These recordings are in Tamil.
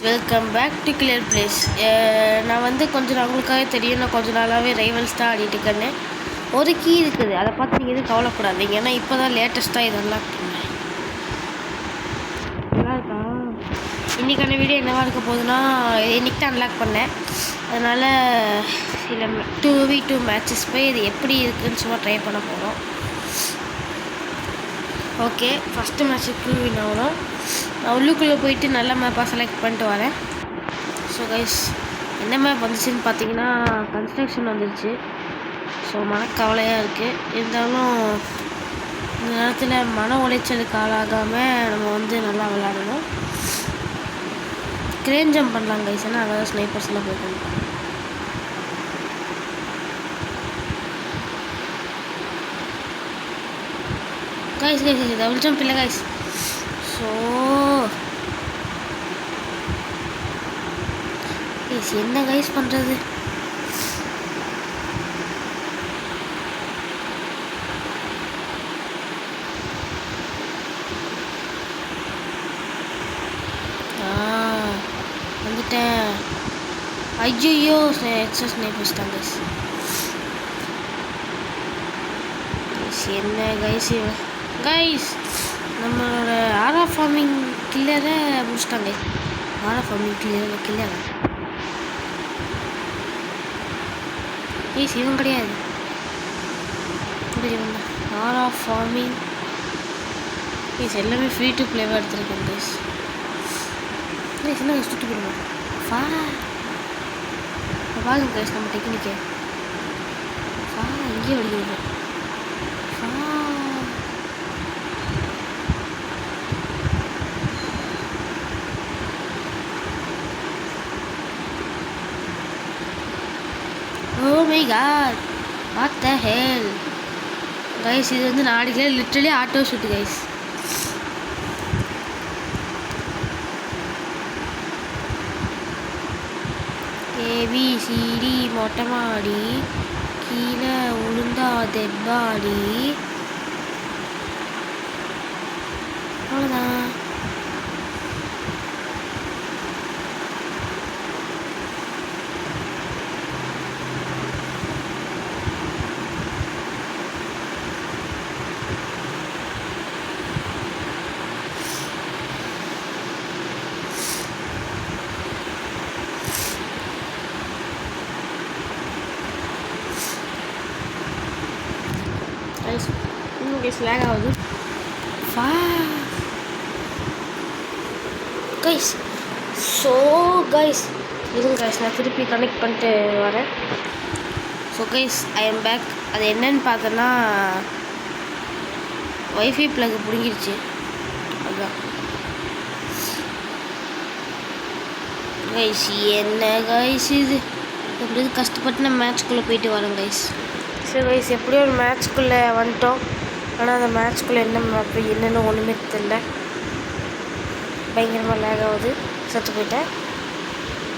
Welcome back to clear place. நான் வந்து கொஞ்சம் உங்களுக்காகவே தெரியும், நான் கொஞ்சம் நாளாகவே ரைவல்ஸ் தான் ஆடிட்டு இருக்கேன்னு. ஒரு கீ இருக்குது, அதை பார்த்து நீங்கள் எதுவும் கவலைப்படாதீங்க. ஏன்னா இப்போ தான் லேட்டஸ்ட்டாக இதெல்லாம் பண்ணேன். நல்லா இருக்கா? இன்றைக்கான வீடியோ என்னவா இருக்க போகுதுன்னா, இன்றைக்கி தான் அன்லாக் பண்ணேன். அதனால் சில 2v2 மேட்சஸ் போய் இது எப்படி இருக்குதுன்னு சும்மா ட்ரை பண்ண போகிறோம். ஓகே, ஃபஸ்ட்டு மேட்ச்சுக்கு வின் ஆகணும். நான் உள்ளுக்குள்ளே போயிட்டு நல்ல மேப்பாக செலக்ட் பண்ணிட்டு வரேன். ஸோ கைஸ், என்ன மேப் வந்துச்சுன்னு பார்த்தீங்கன்னா கன்ஸ்ட்ரக்ஷன் வந்துடுச்சு. ஸோ மனக்கவலையாக இருக்குது. இருந்தாலும் இந்த நேரத்தில் மன உளைச்சலுக்கு ஆளாகாமல் நம்ம வந்து நல்லா விளையாடணும். கிரேன் ஜம்ப் பண்ணலாம் கைஸ், ஏன்னா அதாவது ஸ்னைப்பர்ஸ்லாம் போய்க்கணும். கைஸ் டபுள் ஜம்ப் இல்லை கைஸ். ஸோ என்ன கைஸ் பண்ணுறது? வந்துட்டேன். ஐயோ எக்ஸஸ் ஸ்னைப்பர்ஸ் தான் கைஸ். என்ன கைஸ் கைஸ், நம்மளோட ஆரா ஃபார்மிங் கில்லரை முடிச்சிட்டாங்க. ஆரா ஃபார்மிங் கில்லரை கைஸ் இவன் கிடையாது. ஆரா ஃபார்மிங் கைஸ் எல்லாமே ஃப்ரீ டு பிளேவாக எடுத்துருக்கேன் கைஸ். கைஸ் என்ன கைஸ் சுட்டு போடுவோம் பாருங்க கைஸ் நம்ம டெக்னிக்கை இங்கேயே வடிக்கிறோம். Oh my god, what the hell guys, இது வந்து நான் அடிக்கல, literally auto shoot guys. ABCD மொட்டை மாடி, கீழே உளுந்தா தெப்பாடி, அவ்வளோதான். லேக் ஆகுது கைஸ். ஸோ கைஸ் இருங்க கைஸ், நான் திருப்பி கனெக்ட் பண்ணிட்டு வரேன். So guys I am back. அது என்னன்னு பார்த்தோன்னா வைஃபை ப்ளக் பிடுங்கிடுச்சு. அதுதான் கைஸ். என்ன கைஸ் இது எப்படியும் கஷ்டப்பட்டு நான் மேட்ச்குள்ளே போயிட்டு வரேன் கைஸ். ஸோ கைஸ் எப்படியோ ஒரு மேட்ச்குள்ளே வந்துட்டோம். ஆனால் அந்த மேட்ச்குள்ளே என்ன மேப் என்னென்னு ஒன்றுமே தெரியல. பயங்கரமாக லேக் ஆகுது. செத்து போயிட்டேன்.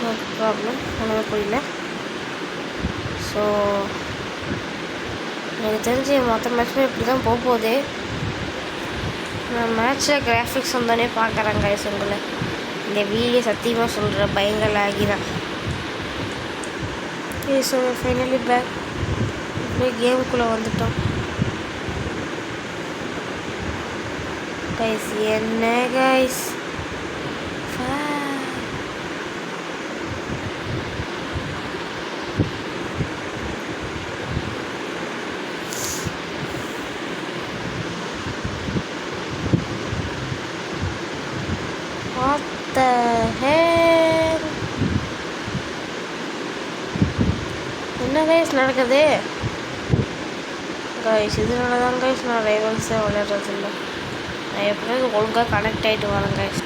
நோ ப்ராப்ளம், ஒன்றுமே புரியல. ஸோ எனக்கு தெரிஞ்சு மொத்த மேட்ச்சுமே இப்படி தான் போக போகுது. நான் மேட்ச்சில் கிராஃபிக்ஸ் வந்தோடனே பார்க்குறேன் கைஸ். உங்களை இந்த வீடியோ சத்தியமாக சொல்கிறேன், பயங்கர லேகி தான். ஸோ ஃபைனலி பேக் இப்படியே கேமுக்குள்ளே வந்துட்டோம் கைஸ். என்ன கைஸ் what the hell? என்ன கைஸ் நடக்குது கைஸ்? இதனால தான் கைஸ் நான் ரைவல்ஸே விளையாடுறதில்லை. நான் எப்படியாவது ஒழுங்காக கனெக்ட் ஆகிட்டு வரேன் கைஸ்.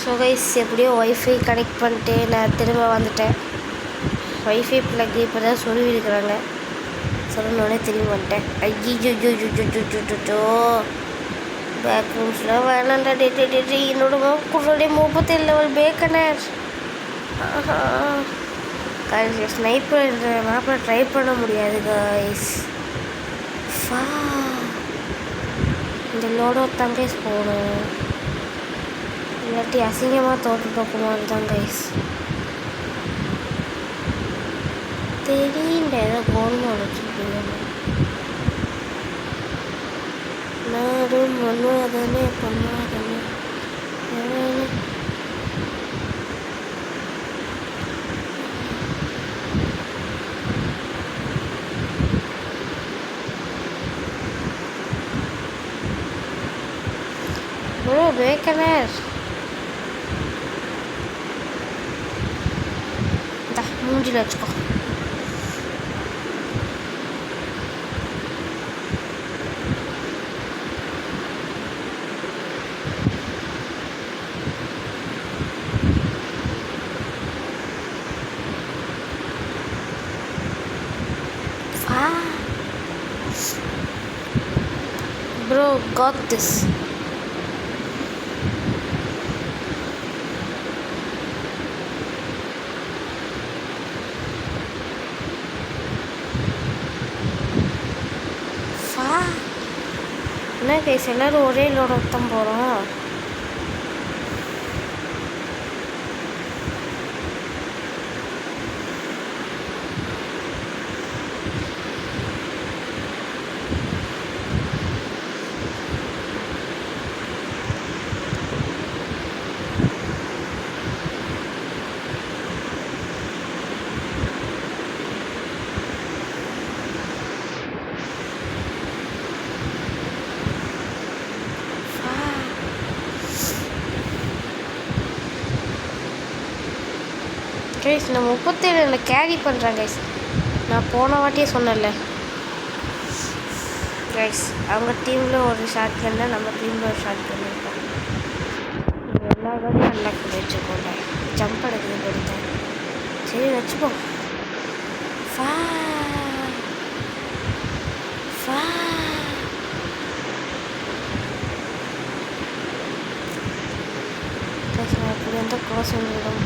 ஸோ கைஸ் எப்படியோ ஒய்ஃபை கனெக்ட் பண்ணிட்டு நான் திரும்ப வந்துட்டேன். ஒய்ஃபை ப்ளக் இப்போ தான் சொல்லி இருக்கிறாங்க. சொல்லணுன்னே திரும்பி வந்துட்டேன். ஐயோ பேக் ரூம்ஸில் வேணாண்டா டே என்னோட குள்ளோடைய 37 லெவல் பேக்கனர். கைஸ் ஸ்னைப்பர் மேப்பில் ட்ரை பண்ண முடியாது கைஸ். இந்த லோடோ தான் கைஸ் போகணும். இல்லாட்டி அசிங்கமாக தோற்றுட்டோக்குமான்னு தான் கைஸ். தெரியுண்ட ஏதோ கோல்மா வச்சுருக்கீங்க. நாடும் மன்வாதனே பொன்வாதனே ப்ரோ பேக்கனர் மூஞ்சில் வச்சுக்கோ. Bro, got this. என்ன கைஸ் எல்லோரும் ஒரே லோட தான் போகிறோம். கைஸ் நான் 37 கேரி பண்ணுறேன் கைஸ். நான் போன வாட்டியே சொன்னேன்ல கைஸ், அவங்க டீமில் ஒரு ஷார்ட் கன்னு, நம்ம டீமில் ஒரு ஷார்ட் கன் இருக்கும். எல்லா காரையும் நல்லா பண்ணி வச்சுக்கோங்க. ஜம்ப் எடுக்குது கொடுத்தேன். சரி வச்சுப்போம். கைஸ் நான் அப்படி வந்து க்ளோஸ் பண்ணிவிடும்.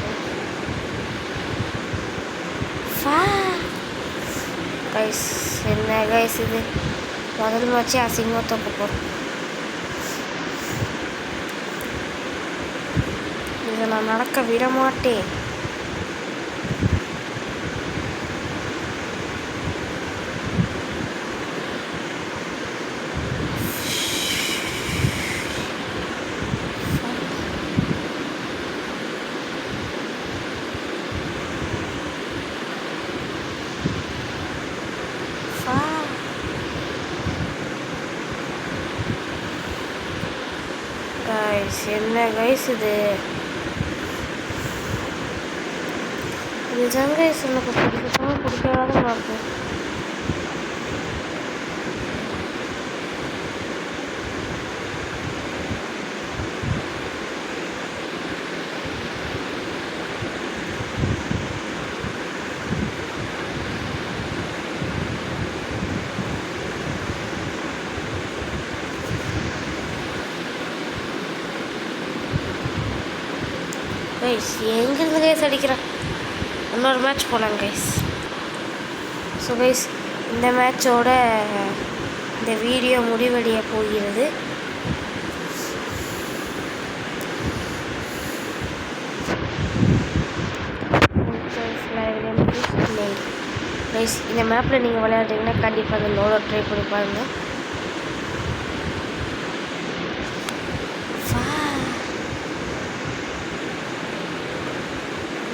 கைஸ் என்ன கைஸ் இது முதல் மேட்சே அசிங்கமாக தோக்க போகிறோம். இதை நான் நடக்க விட மாட்டேன். என்ன கைஸ் இது இதுதான் கைஸ் எனக்கு பிடிக்காத இருக்கும். கைஸ் எங்கேருந்து கைஸ் அடிக்கிறேன். இன்னொரு மேட்ச் போகலாம் கைஸ். ஸோ கைஸ் இந்த மேட்சோட இந்த வீடியோ முடிவடைய போகிறது. கைஸ் இந்த மேப்பில் நீங்கள் விளையாடுறீங்கன்னா கண்டிப்பாக அந்த லோடோ ட்ரை பண்ணி பாருங்கள்.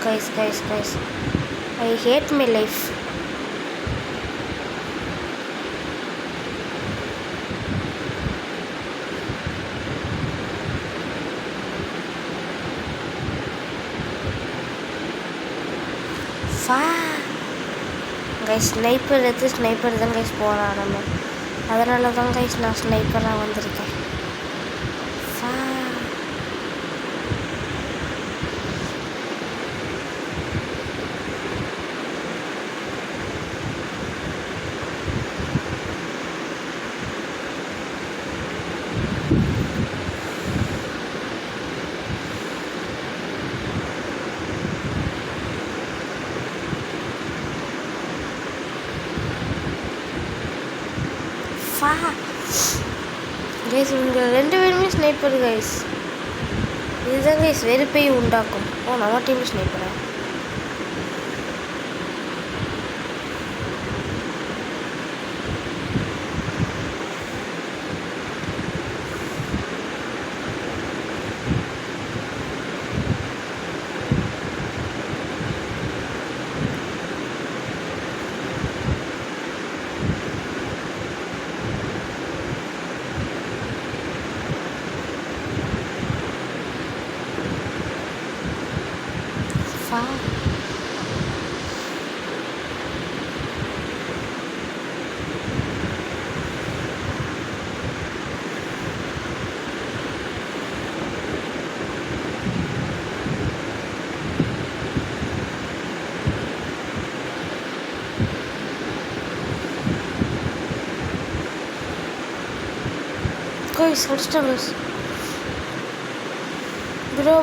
Guys, I hate my life. Guys, sniper தான் கைஸ் போகலாம் நம்ம. அதனால தான் கைஸ் நான் ஸ்னைப்பராக வந்திருக்கேன். கைஸ் இவங்க 2 பேருமே ஸ்னைப்பர் கைஸ். இதுதான் கைஸ் வெறுப்பை உண்டாக்கும். ஓ நம்ம டீம் ஸ்னைப்பரா? கைஸ் அடிச்சிட்டாங்க ப்ரோ.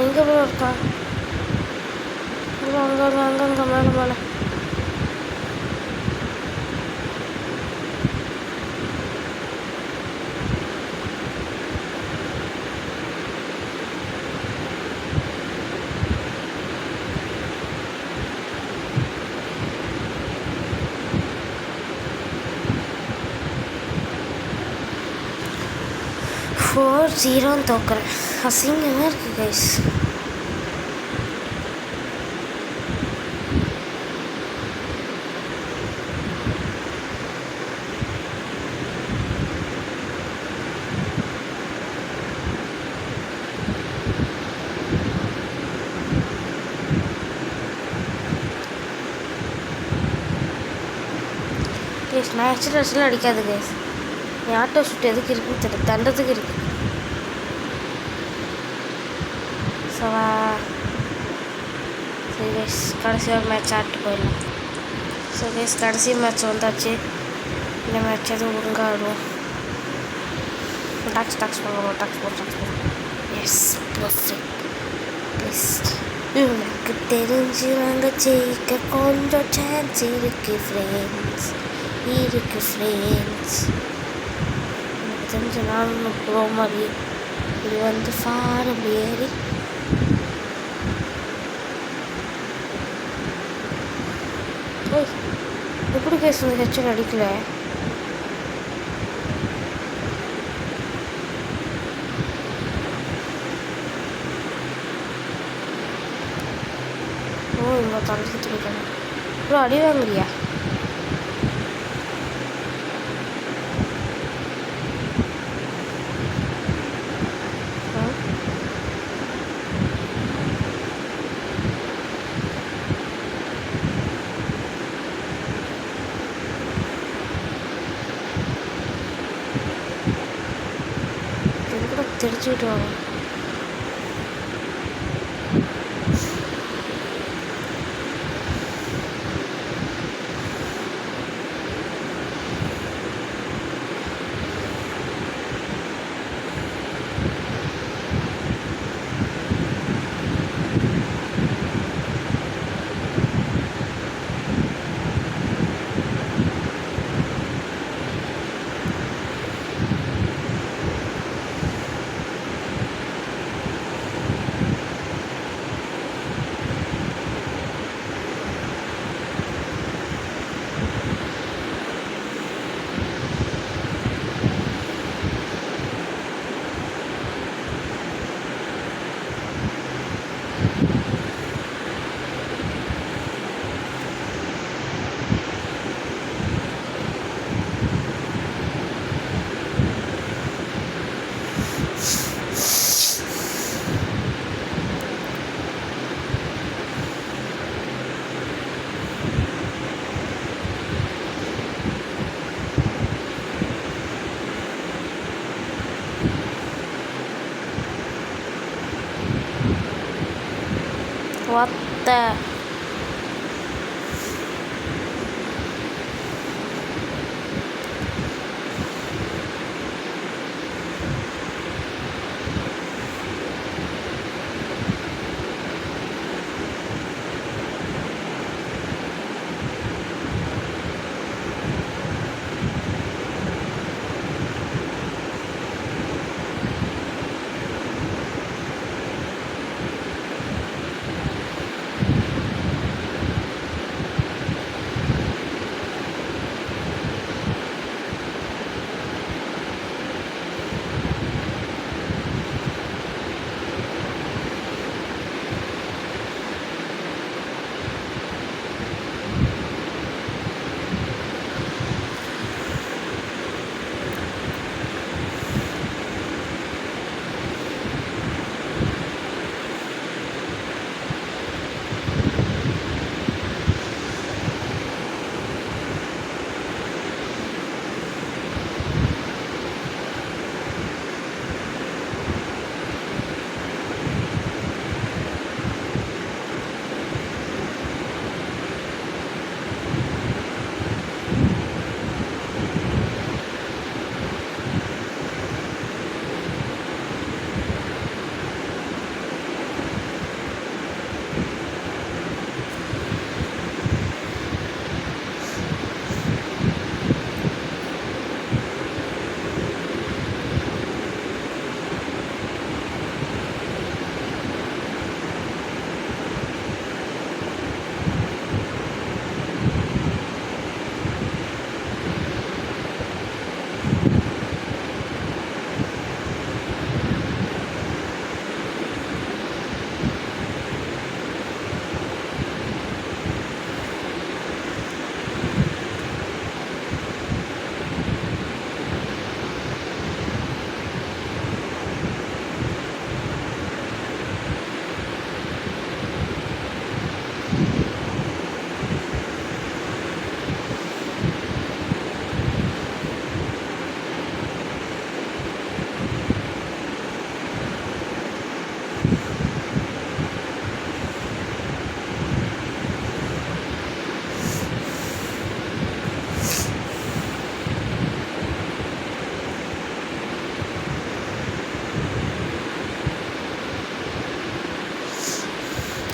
எங்கே ப்ரோ இருக்கான்? ப்ரோ அங்கே மேலே 4-0 தோக்குறேன். அசிங்கமாக இருக்குது கைஸ். கைஸ் நான் ஆக்சுவலாக அடிக்காது கைஸ். என் ஆட்டோ ஷூட் எதுக்கு இருக்குன்னு தெரியல, தண்டத்துக்கு இருக்குது. சரி கைஸ் கடைசி ஒரு மேட்ச் ஆட்டு போயிடலாம். ஸோ கைஸ் கடைசி மேட்ச் வந்தாச்சு. இந்த மேட்ச் எதுவும் ஒழுங்காக ஆடுவோம். டாக்ஸ் போடுவோம். எஸ் ப்ளஸ் எனக்கு தெரிஞ்சு நாங்கள் ஜெயிக்க கொஞ்சம் சான்ஸ் இருக்குது ஃப்ரெண்ட்ஸ். எனக்கு தெரிஞ்ச நானும் ப்ரோ மாதிரி இது வந்து ஃபாரம் ஏறி எப்படி பேசுறது? ஹெட்செட் அடிக்கல. ஓ இவ்வளோ தொலைச்சி துடிக்கணும். இவ்வளோ அடி வாங்குறியா? தெரிச்சுக்கிட்டு வாங்க. What the?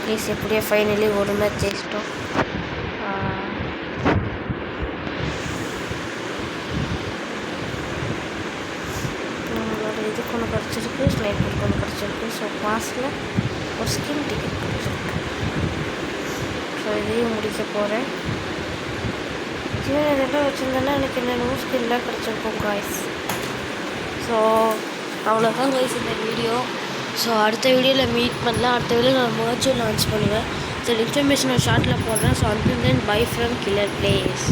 ப்ளீஸ் எப்படியோ ஃபைனலி ஒரு மேட்ச் ஜெயிச்சிட்டோம். நம்மளோட இதுக்கு ஒன்று கிடச்சிருக்கு, ஸ்னைப்பருக்கு ஒன்று கிடச்சிருக்கு. ஸோ பாஸில் ஒரு ஸ்கின் டிக்கெட் கிடச்சிருக்கு. ஸோ இதையும் முடிக்க போகிறேன். இதெல்லாம் வச்சுருந்தேன்னா எனக்கு என்னென்ன ஸ்கின்லாம் கிடச்சிருக்கும் காய்ஸ். ஸோ அவ்வளோதான் காய்ஸ் இந்த வீடியோ. ஸோ அடுத்த வீடியோவில் மீட் பண்ணலாம். அடுத்த வீடியோவில் நான் மர்ச்சும் லான்ச் பண்ணுவேன். ஸோ இன்ஃபர்மேஷன் நான் ஷார்ட்டில் போடுறேன். So until then by from killer place.